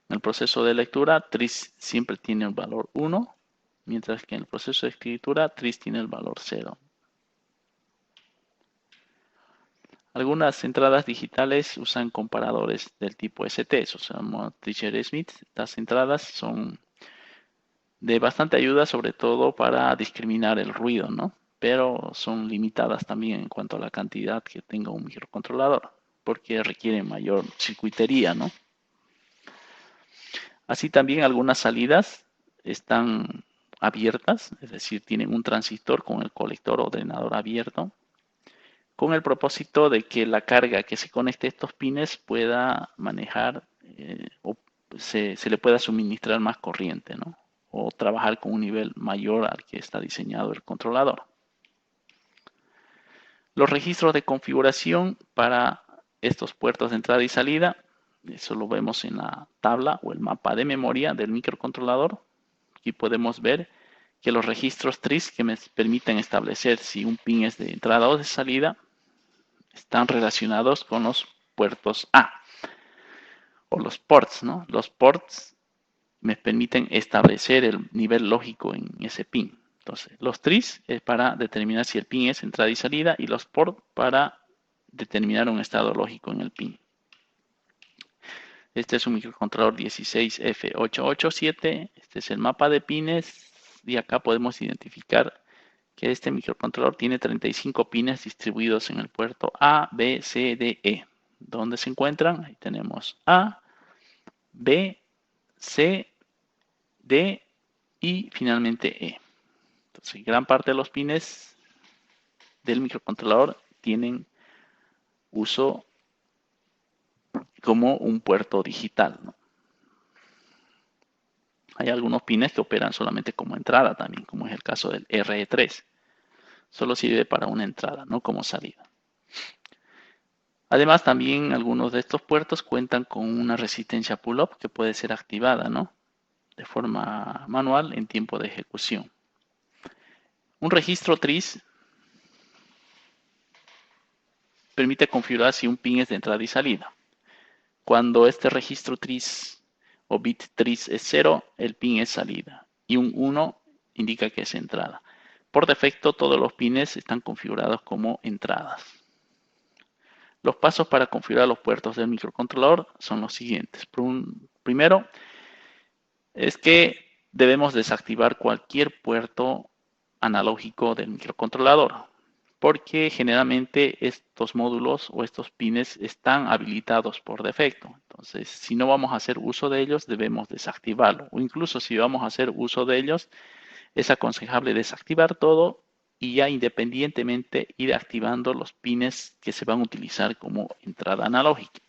En el proceso de lectura, TRIS siempre tiene el valor 1, mientras que en el proceso de escritura, TRIS tiene el valor 0. Algunas entradas digitales usan comparadores del tipo ST, o sea, Tricher-Smith. Estas entradas son de bastante ayuda, sobre todo para discriminar el ruido, ¿no? Pero son limitadas también en cuanto a la cantidad que tenga un microcontrolador, porque requieren mayor circuitería, ¿no? Así también algunas salidas están abiertas, es decir, tienen un transistor con el colector o drenador abierto, con el propósito de que la carga que se conecte a estos pines pueda manejar o se le pueda suministrar más corriente, ¿no? O trabajar con un nivel mayor al que está diseñado el controlador. Los registros de configuración para estos puertos de entrada y salida, eso lo vemos en la tabla o el mapa de memoria del microcontrolador. Aquí podemos ver que los registros TRIS que me permiten establecer si un pin es de entrada o de salida están relacionados con los puertos A o los ports, ¿no? Los ports me permiten establecer el nivel lógico en ese pin. Entonces, los TRIS es para determinar si el pin es entrada y salida y los ports para determinar un estado lógico en el pin. Este es un microcontrolador 16F887. Este es el mapa de pines y acá podemos identificar que este microcontrolador tiene 35 pines distribuidos en el puerto A, B, C, D, E. ¿Dónde se encuentran? Ahí tenemos A, B, C, D y finalmente E. Entonces, gran parte de los pines del microcontrolador tienen uso como un puerto digital, ¿no? Hay algunos pines que operan solamente como entrada también, como es el caso del RE3. Solo sirve para una entrada, no como salida. Además, también algunos de estos puertos cuentan con una resistencia pull-up que puede ser activada, ¿no? De forma manual en tiempo de ejecución. Un registro TRIS permite configurar si un pin es de entrada y salida. Cuando este registro TRIS o bit TRIS es 0, el pin es salida y un 1 indica que es entrada. Por defecto, todos los pines están configurados como entradas. Los pasos para configurar los puertos del microcontrolador son los siguientes. Primero, es que debemos desactivar cualquier puerto analógico del microcontrolador, porque generalmente estos módulos o estos pines están habilitados por defecto. Entonces, si no vamos a hacer uso de ellos, debemos desactivarlo. O incluso si vamos a hacer uso de ellos, es aconsejable desactivar todo y ya independientemente ir activando los pines que se van a utilizar como entrada analógica.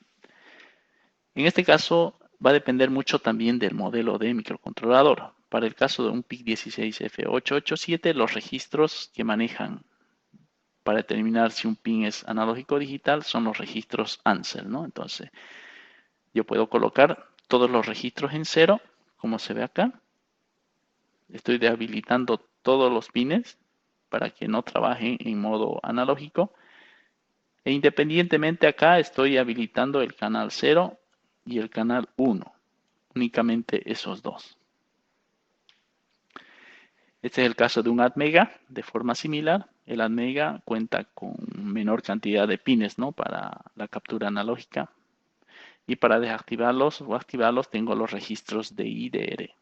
En este caso va a depender mucho también del modelo de microcontrolador. Para el caso de un PIC16F887, los registros que manejan para determinar si un pin es analógico o digital son los registros ANSEL, ¿no? Entonces, yo puedo colocar todos los registros en 0, como se ve acá. Estoy deshabilitando todos los pines para que no trabajen en modo analógico. E independientemente acá estoy habilitando el canal 0 y el canal 1. Únicamente esos dos. Este es el caso de un ATmega de forma similar. El ATmega cuenta con menor cantidad de pines, ¿no? Para la captura analógica. Y para desactivarlos o activarlos tengo los registros de IDR.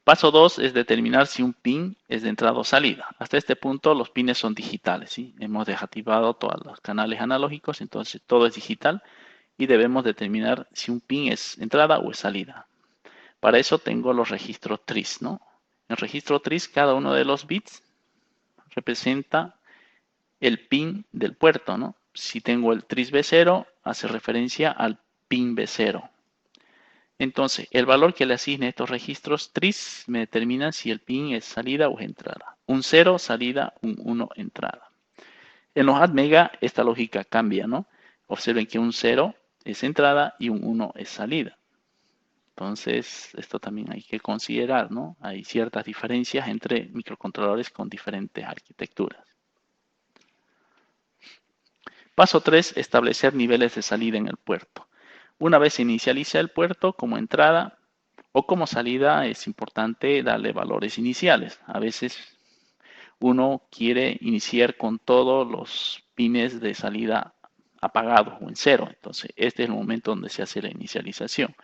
Paso 2 es determinar si un pin es de entrada o salida. Hasta este punto los pines son digitales, ¿sí? Hemos desactivado todos los canales analógicos, entonces todo es digital y debemos determinar si un pin es entrada o es salida. Para eso tengo los registros TRIS, ¿no? En el registro TRIS cada uno de los bits representa el pin del puerto, ¿no? Si tengo el TRIS B0 hace referencia al pin B0. Entonces, el valor que le asigne a estos registros TRIS me determina si el pin es salida o es entrada. Un 0 salida, un 1 entrada. En los ATmega esta lógica cambia, ¿no? Observen que un 0 es entrada y un 1 es salida. Entonces, esto también hay que considerar, ¿no? Hay ciertas diferencias entre microcontroladores con diferentes arquitecturas. Paso 3, establecer niveles de salida en el puerto. Una vez se inicializa el puerto como entrada o como salida, es importante darle valores iniciales. A veces uno quiere iniciar con todos los pines de salida apagados o en 0. Entonces, este es el momento donde se hace la inicialización.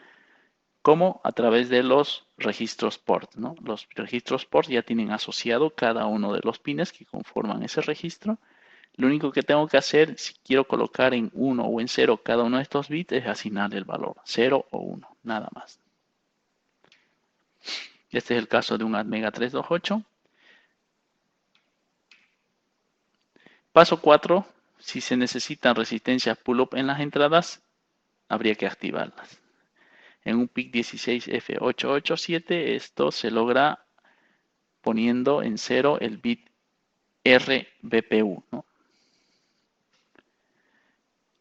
Como a través de los registros port, ¿no? Los registros port ya tienen asociado cada uno de los pines que conforman ese registro. Lo único que tengo que hacer, si quiero colocar en 1 o en 0 cada uno de estos bits, es asignar el valor 0 o 1, nada más. Este es el caso de un ATmega 328. Paso 4, si se necesitan resistencias pull-up en las entradas, habría que activarlas. En un PIC 16F887 esto se logra poniendo en 0 el bit RBPU, ¿no?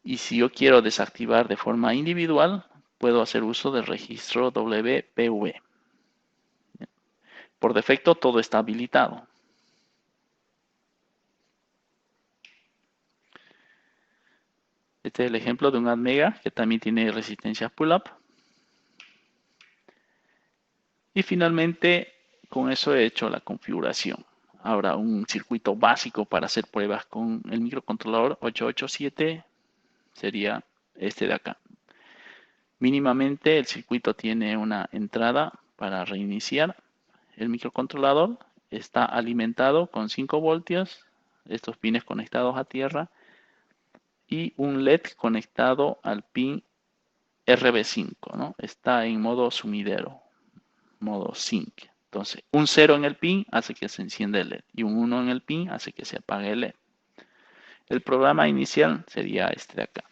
Y si yo quiero desactivar de forma individual, puedo hacer uso del registro WPV. Por defecto todo está habilitado. Este es el ejemplo de un ATmega que también tiene resistencia pull-up. Y finalmente, con eso he hecho la configuración. Ahora, un circuito básico para hacer pruebas con el microcontrolador 887 sería este de acá. Mínimamente el circuito tiene una entrada para reiniciar el microcontrolador. Está alimentado con 5 voltios, estos pines conectados a tierra y un LED conectado al pin RB5, ¿no? Está en modo sumidero, modo sync. Entonces, un 0 en el pin hace que se encienda el LED y un 1 en el pin hace que se apague el LED. El programa inicial sería este de acá.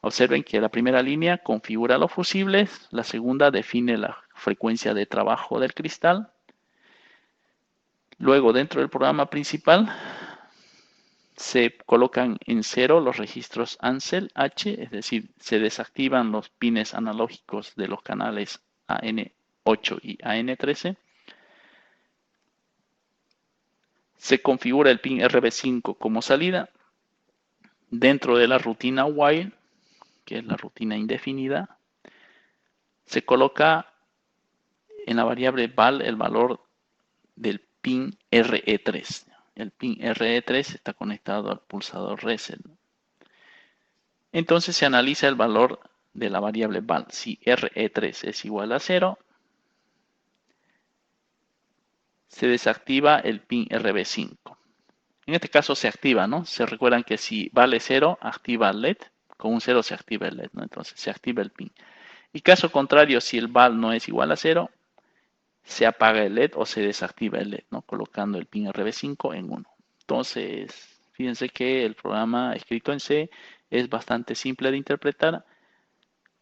Observen que la primera línea configura los fusibles, la segunda define la frecuencia de trabajo del cristal. Luego, dentro del programa principal, se colocan en 0 los registros ANSEL H, es decir, se desactivan los pines analógicos de los canales AN8 y AN13. Se configura el pin RB5 como salida. Dentro de la rutina while, que es la rutina indefinida, se coloca en la variable val el valor del pin RE3. El pin RE3 está conectado al pulsador reset. Entonces se analiza el valor de la variable val. Si RE3 es igual a 0, se desactiva el pin RB5. En este caso se activa, ¿no? Se recuerdan que si vale 0, activa el LED. Con un 0 se activa el LED, ¿no? Entonces se activa el pin. Y caso contrario, si el val no es igual a 0, se apaga el LED o se desactiva el LED, ¿no? Colocando el pin RB5 en 1. Entonces, fíjense que el programa escrito en C es bastante simple de interpretar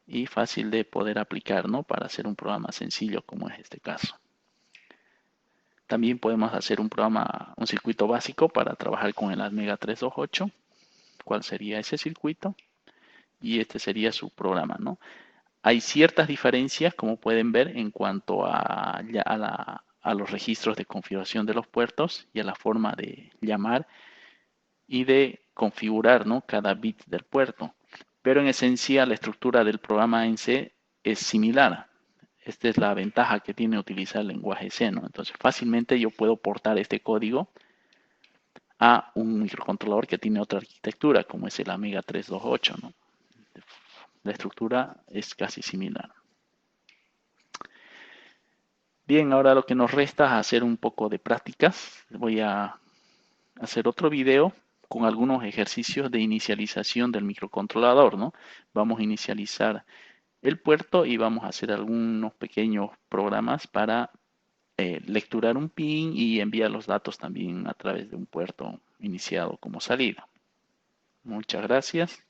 y fácil de poder aplicar, ¿no? Para hacer un programa sencillo como es este caso. También podemos hacer un circuito básico para trabajar con el ATmega 328. ¿Cuál sería ese circuito? Y este sería su programa, ¿no? Hay ciertas diferencias, como pueden ver, en cuanto a los registros de configuración de los puertos y a la forma de llamar y de configurar, ¿no? Cada bit del puerto. Pero en esencia la estructura del programa en C es similar. Esta es la ventaja que tiene utilizar el lenguaje C, ¿no? Entonces fácilmente yo puedo portar este código a un microcontrolador que tiene otra arquitectura, como es el ATmega 328, ¿no? La estructura es casi similar. Bien, ahora lo que nos resta es hacer un poco de prácticas. Voy a hacer otro video con algunos ejercicios de inicialización del microcontrolador, ¿no? Vamos a inicializar el puerto y vamos a hacer algunos pequeños programas para lecturar un pin y enviar los datos también a través de un puerto iniciado como salida. Muchas gracias.